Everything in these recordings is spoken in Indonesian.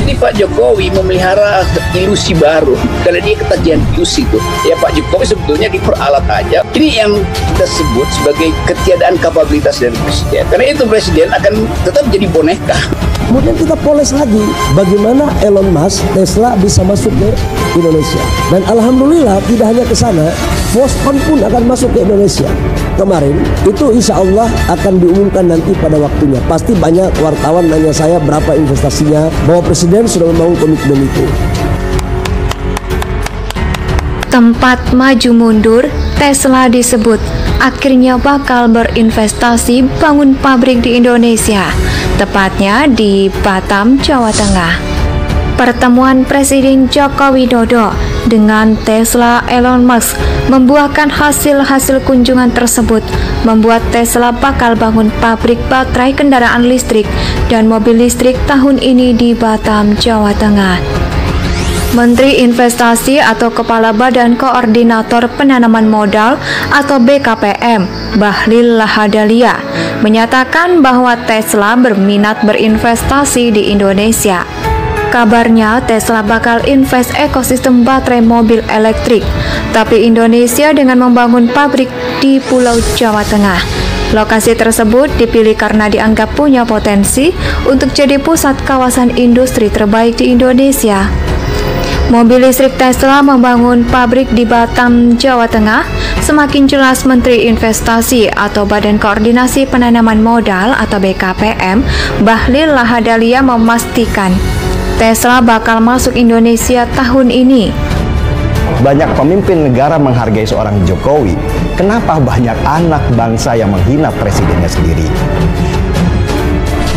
Ini Pak Jokowi memelihara ilusi baru. Karena dia ketagihan ilusi itu. Ya Pak Jokowi sebetulnya diperalat aja. Ini yang kita sebut sebagai ketiadaan kapabilitas dari presiden. Karena itu presiden akan tetap jadi boneka. Kemudian kita poles lagi bagaimana Elon Musk, Tesla bisa masuk ke Indonesia. Dan alhamdulillah tidak hanya ke sana, Foxconn pun akan masuk ke Indonesia. Kemarin itu insya Allah akan diumumkan nanti pada waktunya. Pasti banyak wartawan nanya saya berapa investasinya, bahwa presiden sudah membangun komitmen itu. Tempat maju mundur, Tesla disebut akhirnya bakal berinvestasi bangun pabrik di Indonesia, tepatnya di Batam, Jawa Tengah. Pertemuan Presiden Joko Widodo dengan Tesla Elon Musk membuahkan hasil kunjungan tersebut, membuat Tesla bakal bangun pabrik baterai kendaraan listrik dan mobil listrik tahun ini di Batam, Jawa Tengah. Menteri Investasi atau Kepala Badan Koordinator Penanaman Modal atau BKPM, Bahlil Lahadalia, menyatakan bahwa Tesla berminat berinvestasi di Indonesia. Kabarnya Tesla bakal invest ekosistem baterai mobil elektrik, tapi Indonesia dengan membangun pabrik di Pulau Jawa Tengah. Lokasi tersebut dipilih karena dianggap punya potensi untuk jadi pusat kawasan industri terbaik di Indonesia. Mobil listrik Tesla membangun pabrik di Batam, Jawa Tengah. Semakin jelas Menteri Investasi atau Badan Koordinasi Penanaman Modal atau BKPM, Bahlil Lahadalia memastikan Tesla bakal masuk Indonesia tahun ini. Banyak pemimpin negara menghargai seorang Jokowi. Kenapa banyak anak bangsa yang menghina presidennya sendiri?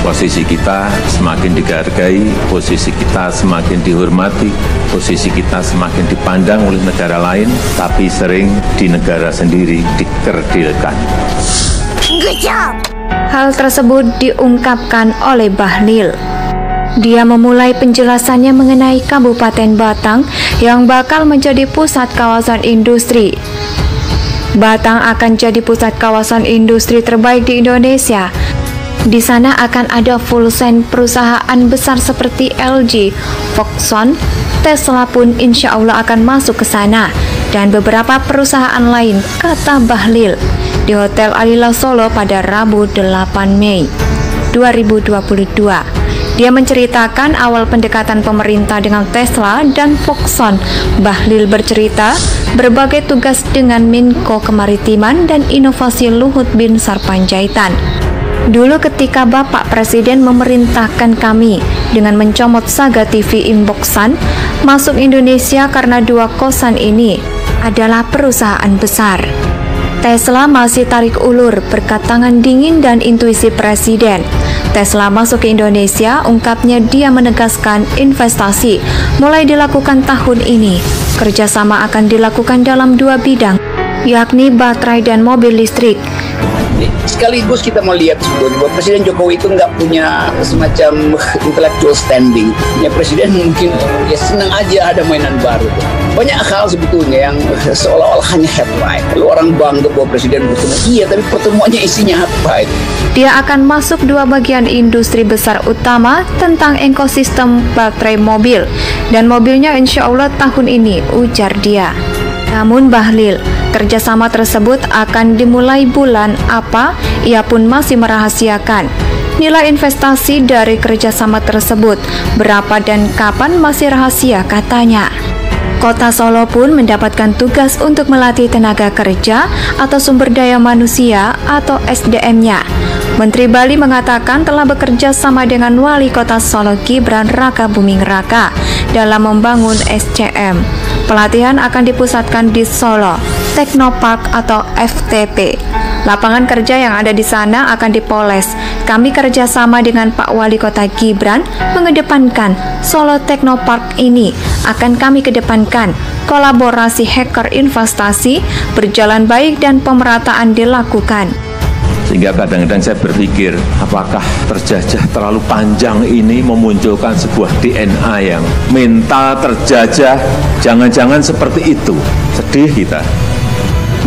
Posisi kita semakin dihargai, posisi kita semakin dihormati, posisi kita semakin dipandang oleh negara lain, tapi sering di negara sendiri dikerdilkan. Hal tersebut diungkapkan oleh Bahlil. Dia memulai penjelasannya mengenai Kabupaten Batang yang bakal menjadi pusat kawasan industri. Batang akan jadi pusat kawasan industri terbaik di Indonesia. Di sana akan ada full stand perusahaan besar seperti LG, Foxconn, Tesla pun insya Allah akan masuk ke sana, dan beberapa perusahaan lain, kata Bahlil di Hotel Alila Solo pada Rabu 8 Mei 2022. Dia menceritakan awal pendekatan pemerintah dengan Tesla dan Foxconn. Bahlil bercerita berbagai tugas dengan Menko Kemaritiman dan Inovasi Luhut Bin Sarpanjaitan. Dulu ketika Bapak Presiden memerintahkan kami dengan mencomot Saga TV Inboxan masuk Indonesia karena dua kosan ini adalah perusahaan besar. Tesla masih tarik ulur berkat tangan dingin dan intuisi Presiden. Tesla masuk ke Indonesia, ungkapnya dia menegaskan investasi mulai dilakukan tahun ini. Kerjasama akan dilakukan dalam dua bidang, yakni baterai dan mobil listrik. Sekaligus kita mau lihat sebetulnya bahwa Presiden Jokowi itu nggak punya semacam intellectual standing. Ya Presiden mungkin ya senang aja ada mainan baru. Banyak hal sebetulnya yang seolah-olah hanya headline. Lalu orang bangga bahwa Presiden bertemu. Iya, tapi pertemuannya isinya headline. Dia akan masuk dua bagian industri besar utama tentang ekosistem baterai mobil. Dan mobilnya insya Allah tahun ini, ujar dia. Namun Bahlil, kerjasama tersebut akan dimulai bulan apa, ia pun masih merahasiakan. Nilai investasi dari kerjasama tersebut, berapa dan kapan masih rahasia katanya. Kota Solo pun mendapatkan tugas untuk melatih tenaga kerja atau sumber daya manusia atau SDM-nya. Menteri Bali mengatakan telah bekerja sama dengan Wali Kota Solo Gibran Raka Buming Raka dalam membangun SCM. Pelatihan akan dipusatkan di Solo Technopark atau FTP. Lapangan kerja yang ada di sana akan dipoles. Kami kerjasama dengan Pak Wali Kota Gibran mengedepankan Solo Technopark ini akan kami kedepankan. Kolaborasi hacker investasi berjalan baik dan pemerataan dilakukan. Sehingga kadang-kadang saya berpikir, apakah terjajah terlalu panjang ini memunculkan sebuah DNA yang mental terjajah, jangan-jangan seperti itu. Sedih kita.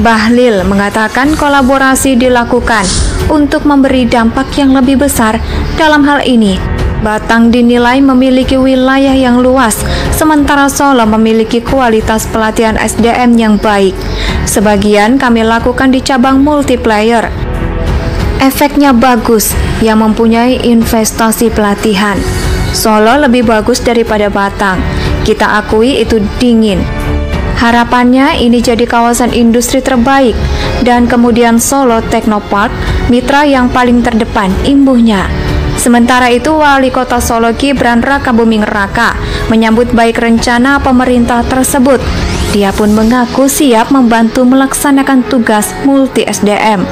Bahlil mengatakan kolaborasi dilakukan untuk memberi dampak yang lebih besar. Dalam hal ini, Batang dinilai memiliki wilayah yang luas, sementara Solo memiliki kualitas pelatihan SDM yang baik. Sebagian kami lakukan di cabang multiplayer. Efeknya bagus, yang mempunyai investasi pelatihan. Solo lebih bagus daripada Batang. Kita akui itu dingin. Harapannya ini jadi kawasan industri terbaik, dan kemudian Solo Technopark, mitra yang paling terdepan imbuhnya. Sementara itu, Wali Kota Solo Gibran Rakabuming Raka menyambut baik rencana pemerintah tersebut. Dia pun mengaku siap membantu melaksanakan tugas multi SDM.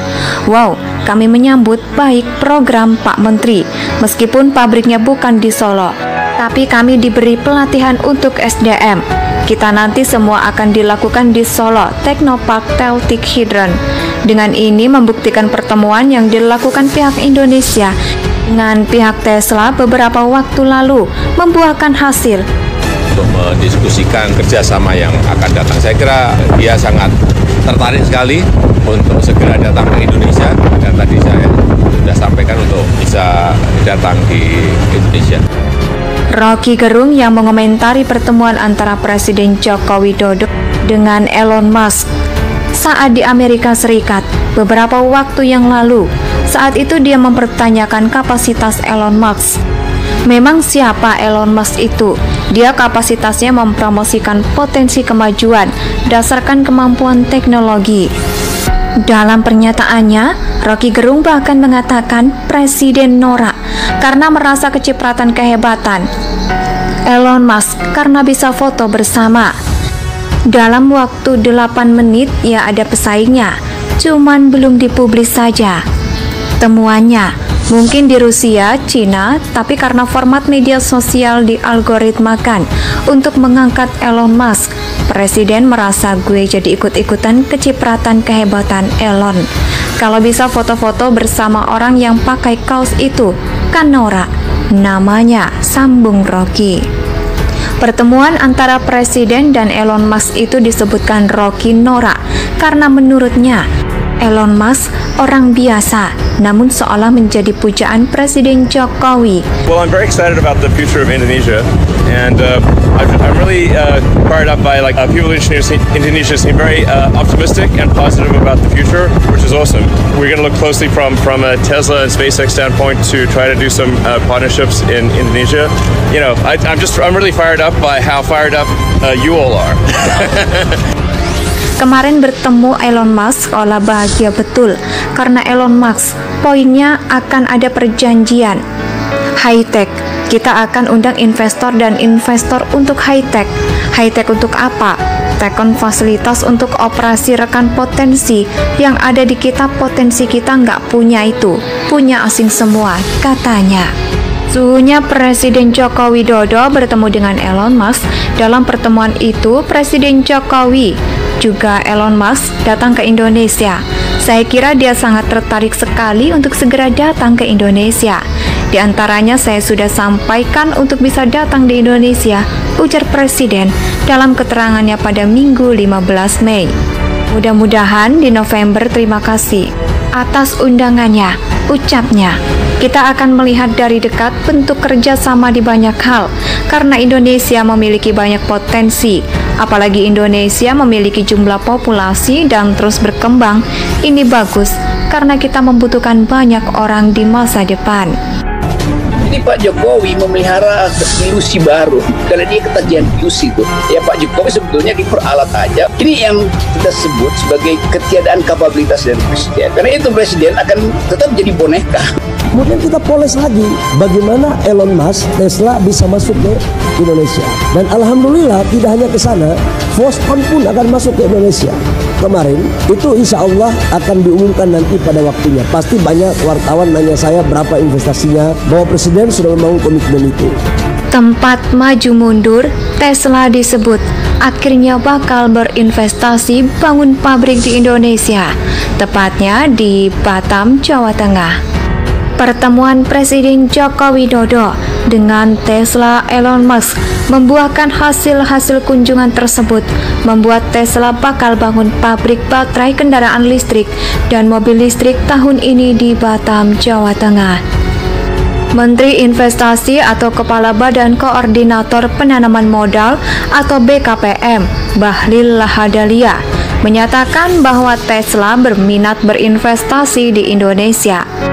Wow, kami menyambut baik program Pak Menteri, meskipun pabriknya bukan di Solo, tapi kami diberi pelatihan untuk SDM. Kita nanti semua akan dilakukan di Solo Technopark Celtic Hydron. Dengan ini membuktikan pertemuan yang dilakukan pihak Indonesia dengan pihak Tesla beberapa waktu lalu membuahkan hasil. Untuk mendiskusikan kerjasama yang akan datang, saya kira dia sangat tertarik sekali untuk segera datang ke Indonesia, dan tadi saya sudah sampaikan untuk bisa datang di Indonesia. Rocky Gerung yang mengomentari pertemuan antara Presiden Joko Widodo dengan Elon Musk saat di Amerika Serikat beberapa waktu yang lalu. Saat itu dia mempertanyakan kapasitas Elon Musk. Memang siapa Elon Musk itu? Dia kapasitasnya mempromosikan potensi kemajuan berdasarkan kemampuan teknologi. Dalam pernyataannya, Rocky Gerung bahkan mengatakan Presiden norak karena merasa kecipratan kehebatan Elon Musk karena bisa foto bersama. Dalam waktu 8 menit ya ada pesaingnya, cuman belum dipublis saja. Temuannya mungkin di Rusia, Cina, tapi karena format media sosial dialgoritmakan untuk mengangkat Elon Musk, Presiden merasa gue jadi ikut-ikutan kecipratan kehebatan Elon. Kalau bisa foto-foto bersama orang yang pakai kaos itu, kan norak. Namanya, sambung Rocky. Pertemuan antara Presiden dan Elon Musk itu disebutkan Rocky norak karena menurutnya Elon Musk orang biasa, namun seolah menjadi pujaan Presiden Jokowi. Well, I'm very excited about the future of Indonesia, and I'm really fired up by people in Indonesia seem very optimistic and positive about the future, which is awesome. We're going to look closely from a Tesla and SpaceX standpoint to try to do some partnerships in Indonesia. You know, I'm really fired up by how fired up you all are. Kemarin bertemu Elon Musk olah bahagia betul karena Elon Musk poinnya akan ada perjanjian high-tech. Kita akan undang investor dan investor untuk high-tech. High-tech untuk apa? Tekon fasilitas untuk operasi rekan potensi yang ada di kita, potensi kita nggak punya itu, punya asing semua, katanya. Suhunya Presiden Joko Widodo bertemu dengan Elon Musk. Dalam pertemuan itu, Presiden Jokowi juga Elon Musk datang ke Indonesia. Saya kira dia sangat tertarik sekali untuk segera datang ke Indonesia. Di antaranya saya sudah sampaikan untuk bisa datang di Indonesia, ujar Presiden dalam keterangannya pada Minggu 15 Mei. Mudah-mudahan di November. Terima kasih atas undangannya, ucapnya. Kita akan melihat dari dekat bentuk kerjasama di banyak hal, karena Indonesia memiliki banyak potensi, apalagi Indonesia memiliki jumlah populasi dan terus berkembang. Ini bagus, karena kita membutuhkan banyak orang di masa depan. Ini Pak Jokowi memelihara ilusi baru. Karena dia ketagihan ilusi itu. Ya Pak Jokowi sebetulnya diperalat aja. Ini yang kita sebut sebagai ketiadaan kapabilitas dari presiden. Karena itu presiden akan tetap jadi boneka. Kemudian kita poles lagi bagaimana Elon Musk, Tesla bisa masuk ke Indonesia. Dan alhamdulillah tidak hanya ke sana, Foxconn pun akan masuk ke Indonesia. Kemarin itu insya Allah akan diumumkan nanti pada waktunya. Pasti banyak wartawan nanya saya berapa investasinya, bahwa presiden sudah membangun komitmen itu. Tempat maju mundur, Tesla disebut akhirnya bakal berinvestasi bangun pabrik di Indonesia, tepatnya di Batam, Jawa Tengah. Pertemuan Presiden Joko Widodo dengan Tesla Elon Musk membuahkan hasil-hasil kunjungan tersebut, membuat Tesla bakal bangun pabrik baterai kendaraan listrik dan mobil listrik tahun ini di Batam, Jawa Tengah. Menteri Investasi atau Kepala Badan Koordinator Penanaman Modal atau BKPM, Bahlil Lahadalia, menyatakan bahwa Tesla berminat berinvestasi di Indonesia.